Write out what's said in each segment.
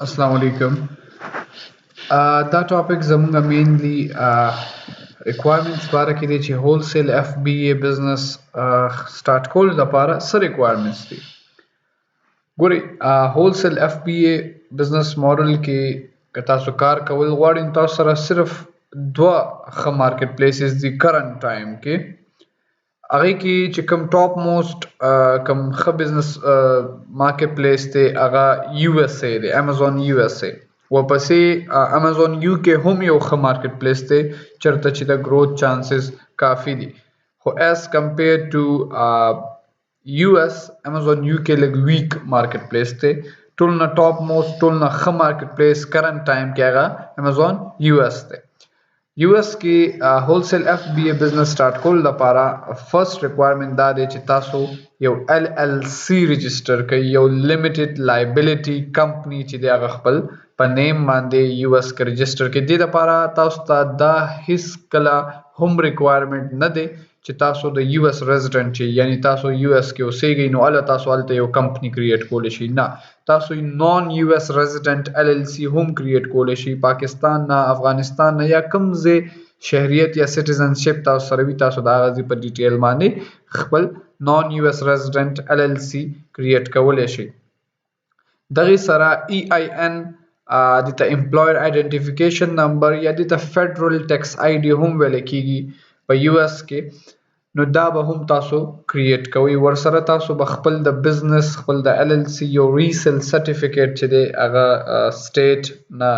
Assalamu alaikum. That topic زمونږ mainly requirements باره کې دي چې wholesale FBA business start کول لپاره څه requirements دي. ګورئ wholesale FBA business model کې که تاسو کار کول غواړئ نو تاسو سره صرف دوه ښه market places دي current time کې. هغه کې چې کوم ټاپ موست کوم ښه بزنس مارکیټ پلیس دی هغه USA دی امازون USA ورپسې امازون UK هم یو ښه مارکیټ پلیس دی چېرته چې د گروث چانسز کافي دي خو as compared to US امازون UK لږ ویک مارکیټ پلیس دی ټول نه ټاپ موست ټول نه ښه مارکیټ پلیس کرنٹ ټایم کې هغه امازون US دی US کې wholesale FBA business start کول لپاره first requirement دا دی چې تاسو یو LLC register کړئ یو limited liability company چې دی هغه خپل په نیم باندې US کې register کړئ دې لپاره تاسو ته دا هیڅ کله هم requirement نه دی چې تاسو د US resident چې یعنی تاسو US کې اوسېږئ نو هلته تاسو هلته یو کمپنی کریټ کولی شئ نه تاسو نان US resident LLC هم کریټ کولی شئ پاکستان نه افغانستان نه یا کوم ځای شهریت یا سټیزنشپ تاسو سره وي تاسو د هغه ځای په ډیټیل باندې خپل نان US resident LLC کریټ کولی شئ دغې سره EIN دته امپلایر آیډنټیفیکیشن نمبر یا دته فیډرل ټیکس ID هم ویل کیږي په US کې نو دا به هم تاسو کریټ کوئ ورسره تاسو به خپل د بزنس خپل د LLC یو ریسل سرټیفیکیټ چې دی هغه سټیټ نه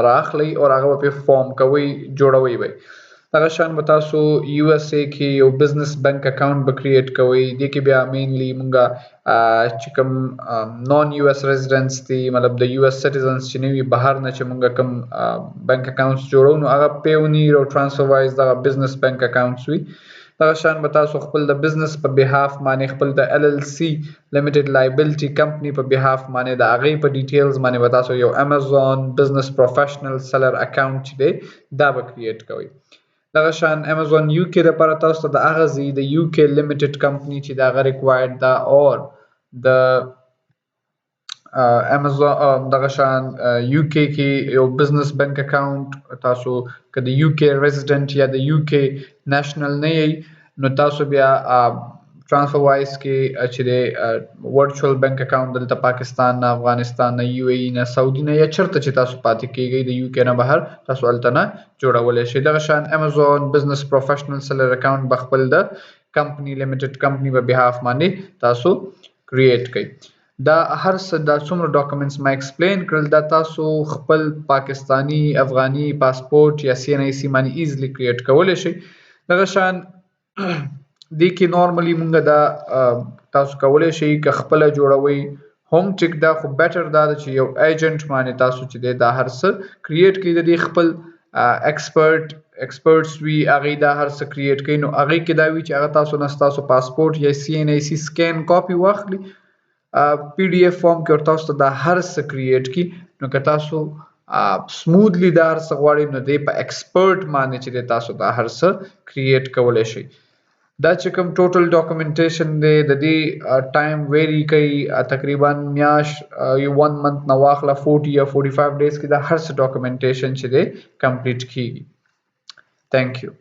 راخلی او هغه به فارم کوئ جوړوئ به دغه شان به تاسو USA کې یو بزنس بینک اکاونټ به کریټ کوئ دې کې بیا مینلی مونږه چې کوم نان US ریزیډنټس دي مطلب د US سټیزنز چې نه وي بهر نه چې مونږه کوم بینک اکاونټس جوړو نو هغه پیونیر او ټرانسفر وایز دغه بزنس بینک اکاونټس وي دغه شان به تاسو خپل د بزنس په بهاف باندې خپل د LLC لیمیټډ لایبیلټي کمپنی په بهاف باندې د هغې په ډیټیلز باندې به تاسو یو امازون بزنس پروفیشنل سیلر اکاونټ چې دی دا به کریټ کوئ دغه شان امازون UK لپاره تاسو ته د هغه ځای د UK لیمیټډ کمپنی چې د هغه ریکوایرډ ده او د امازون دغه شان UK کې یو بزنس بینک اکاونټ تاسو که د UK ریزیډنټ یا د UK نېشنل نه یې نو تاسو بیا ټرانسفر وایز کې چې دی ورچوال بینک اکاونټ دلته پاکستان نه افغانستان نه UAE نه سعودي نه یا چېرته چې تاسو پاتې کیږئ د UK نه بهر تاسو هلته نه جوړولی شئ دغه شان امازون بزنس پروفیشنل سیلر اکاونټ به خپل د کمپنی لیمیټډ کمپنی په بهاف باندې تاسو کریټ کړئ دا هر څه دا څومره ډاکومنټس ما ایکسپلین کړل دا تاسو خپل پاکستانی افغاني پاسپورت یا CNIC باندې ایزلی کریټ کولی شئ دغه شان دې کې نارملی مونږ دا تاسو کولی شئ که خپله جوړوئ هم ټیک دا خو بیټر دا ده چې یو ایجنټ باندې تاسو چې دی دا هر څه کریټ کړئ د دې خپل ایکسپرټس وي هغې دا هر څه کریټ کوي نو هغې کې دا وي چې هغه تاسو نه ستاسو پاسپورت یا CNIC سکین کاپي واخلي PDF فارم کې ورته تاسو ته دا هر څه کریټ کی نو که تاسو سموثلی دا هر څه غواړئ نو دی په ایکسپرټ باندې چې دی تاسو دا هر څه کریټ کولی شئ دا چې کوم ټوټل ډاکومنټیشن دی د دې ټایم ویری کوي تقریبا میاشت یو 1 منت نه واخله 40 یا 45 ډیز کې دا هر څه ډاکومنټیشن چې دی کمپلیټ کیږي تھینک یو